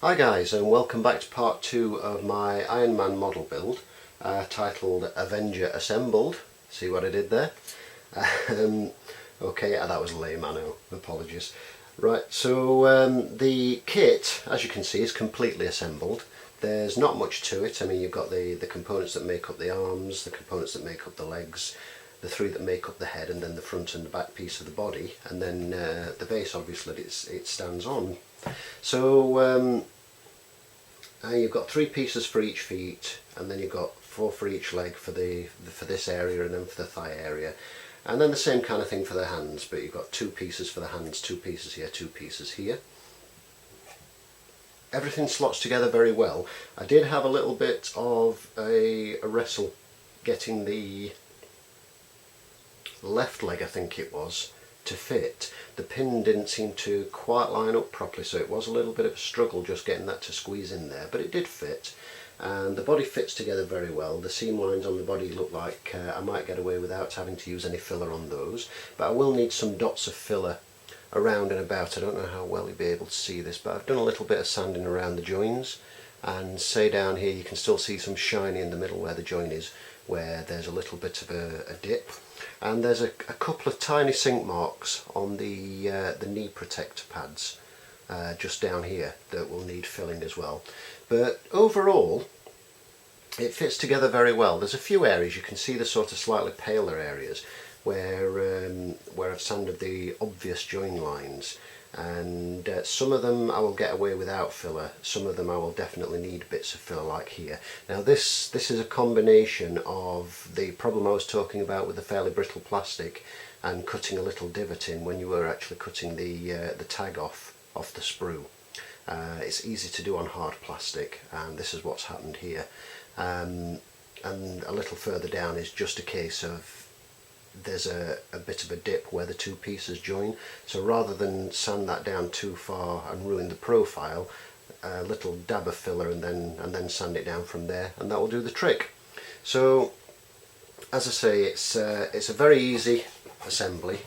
Hi guys, and welcome back to part 2 of my Iron Man model build titled Avenger Assembled. See what I did there? Okay, that was lame, I know, apologies. Right, so the kit, as you can see, is completely assembled. There's not much to it. I mean, you've got the components that make up the arms, the components that make up the legs, the three that make up the head, and then the front and the back piece of the body, and then the base obviously it stands on. So you've got 3 pieces for each feet, and then you've got 4 for each leg for this area, and then for the thigh area, and then the same kind of thing for the hands, but you've got 2 pieces for the hands, 2 pieces here, 2 pieces here. Everything slots together very well. I did have a little bit of a wrestle getting the left leg, I think it was, to fit. The pin didn't seem to quite line up properly, so it was a little bit of a struggle just getting that to squeeze in there, but it did fit, and the body fits together very well. The seam lines on the body look like I might get away without having to use any filler on those, but I will need some dots of filler around and about. I don't know how well you'll be able to see this, but I've done a little bit of sanding around the joins, and say down here you can still see some shiny in the middle where the join is, where there's a little bit of a dip, and there's a couple of tiny sink marks on the knee protector pads just down here that will need filling as well. But overall it fits together very well. There's a few areas you can see, the sort of slightly paler areas where I've sanded the obvious join lines, and some of them I will get away without filler, some of them I will definitely need bits of filler, like here. Now this is a combination of the problem I was talking about with the fairly brittle plastic and cutting a little divot in when you were actually cutting the tag off the sprue. It's easy to do on hard plastic, and this is what's happened here. And a little further down is just a case of there's a bit of a dip where the 2 pieces join, so rather than sand that down too far and ruin the profile, a little dab of filler and then sand it down from there, and that will do the trick. So as I say, it's a very easy assembly,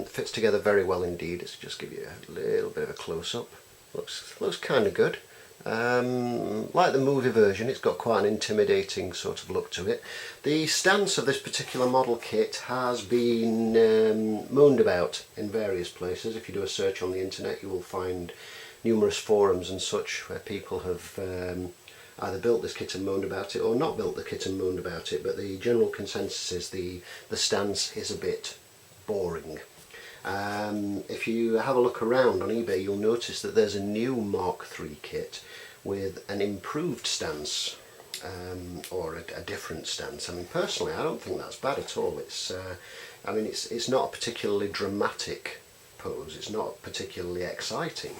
fits together very well indeed. Let's just give you a little bit of a close-up. Looks kind of good. Like the movie version, it's got quite an intimidating sort of look to it. The stance of this particular model kit has been moaned about in various places. If you do a search on the internet, you will find numerous forums and such where people have either built this kit and moaned about it, or not built the kit and moaned about it, but the general consensus is the stance is a bit boring. If you have a look around on eBay, you'll notice that there's a new Mark III kit with an improved stance, or a different stance. I mean, personally, I don't think that's bad at all. I mean, it's not a particularly dramatic pose, it's not particularly exciting,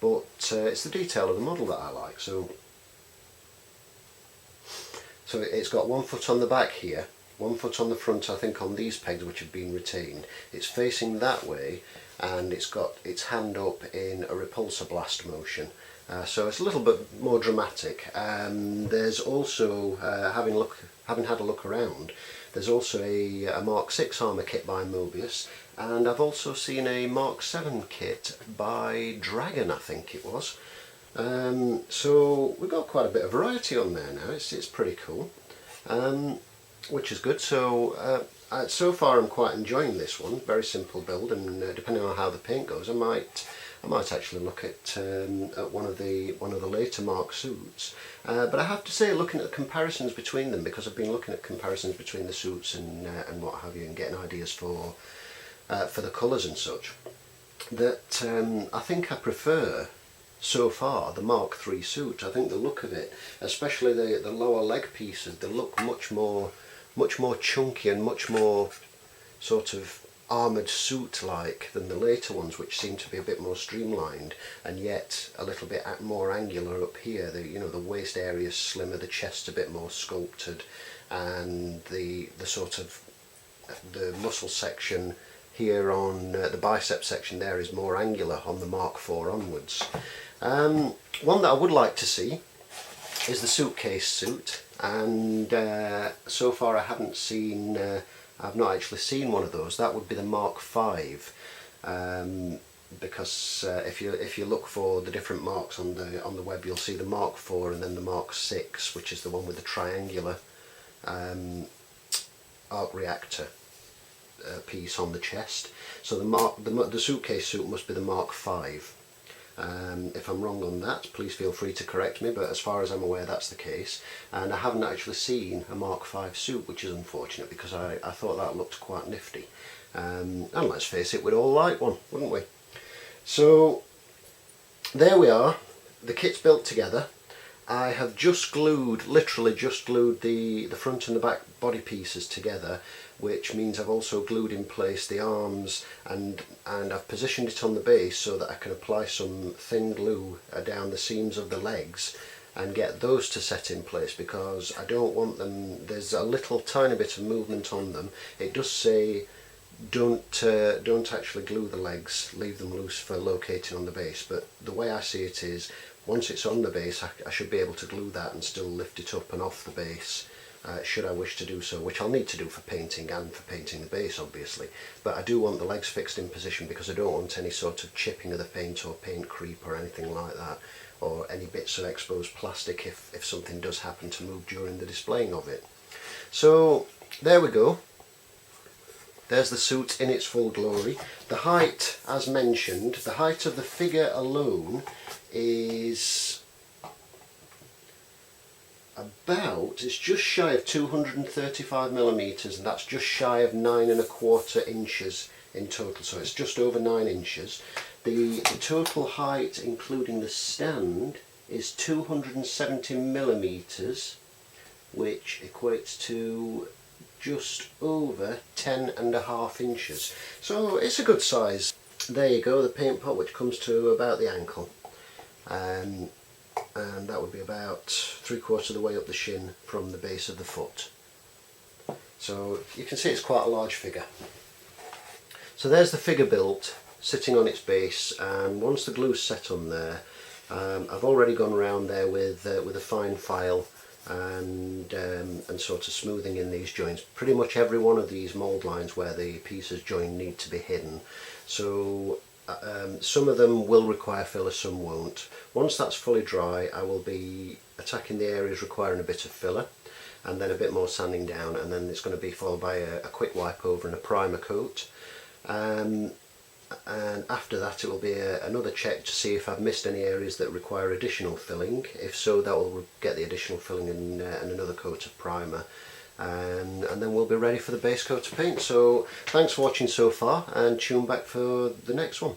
but it's the detail of the model that I like. So it's got 1 foot on the back here, 1 foot on the front, I think, on these pegs which have been retained. It's facing that way, and it's got its hand up in a repulsor blast motion. So it's a little bit more dramatic. There's also, having had a look around, there's also a Mark VI armour kit by Moebius, and I've also seen a Mark VII kit by Dragon, I think it was. So we've got quite a bit of variety on there now. It's pretty cool. Which is good. So so far I'm quite enjoying this one. Very simple build, and depending on how the paint goes, I might actually look at one of the later Mark suits. But I have to say, looking at the comparisons between them, because I've been looking at comparisons between the suits and what have you, and getting ideas for the colours and such, that I think I prefer so far the Mark III suit. I think the look of it, especially the lower leg pieces, they look much more chunky and much more sort of armoured suit-like than the later ones, which seem to be a bit more streamlined and yet a little bit more angular up here. The waist area is slimmer, the chest a bit more sculpted, and the sort of the muscle section here on the bicep section there is more angular on the Mark IV onwards. One that I would like to see is the suitcase suit, and so far I haven't seen, I've not actually seen one of those. That would be the Mark V. because if you look for the different marks on the web, you'll see the Mark 4 and then the Mark 6, which is the one with the triangular arc reactor piece on the chest. So the suitcase suit must be the Mark 5. If I'm wrong on that, please feel free to correct me, but as far as I'm aware that's the case. And I haven't actually seen a Mark 5 suit, which is unfortunate, because I thought that looked quite nifty. And let's face it, we'd all like one, wouldn't we? So there we are, the kit's built together. I have just glued, literally just glued the front and the back body pieces together, which means I've also glued in place the arms, and I've positioned it on the base so that I can apply some thin glue down the seams of the legs and get those to set in place, because I don't want them, there's a little tiny bit of movement on them. It does say don't actually glue the legs, leave them loose for locating on the base, but the way I see it is, once it's on the base, I should be able to glue that and still lift it up and off the base, should I wish to do so, which I'll need to do for painting and for painting the base obviously. But I do want the legs fixed in position because I don't want any sort of chipping of the paint or paint creep or anything like that, or any bits of exposed plastic if something does happen to move during the displaying of it. So there we go. There's the suit in its full glory. The height, as mentioned, the height of the figure alone is it's just shy of 235 millimeters, and that's just shy of 9¼ inches in total, so it's just over 9 inches. The total height, including the stand, is 270 millimeters, which equates to just over 10½ inches. So it's a good size. There you go, the paint pot, which comes to about the ankle. And that would be about 3/4 of the way up the shin from the base of the foot. So you can see it's quite a large figure. So there's the figure built, sitting on its base, and once the glue's set on there, I've already gone around there with a fine file and sort of smoothing in these joints. Pretty much every one of these mould lines where the pieces join need to be hidden. So some of them will require filler, some won't. Once that's fully dry, I will be attacking the areas requiring a bit of filler, and then a bit more sanding down, and then it's going to be followed by a quick wipe over and a primer coat. And after that it will be another check to see if I've missed any areas that require additional filling. If so, that will get the additional filling and another coat of primer. And then we'll be ready for the base coat of paint. So thanks for watching so far, and tune back for the next one.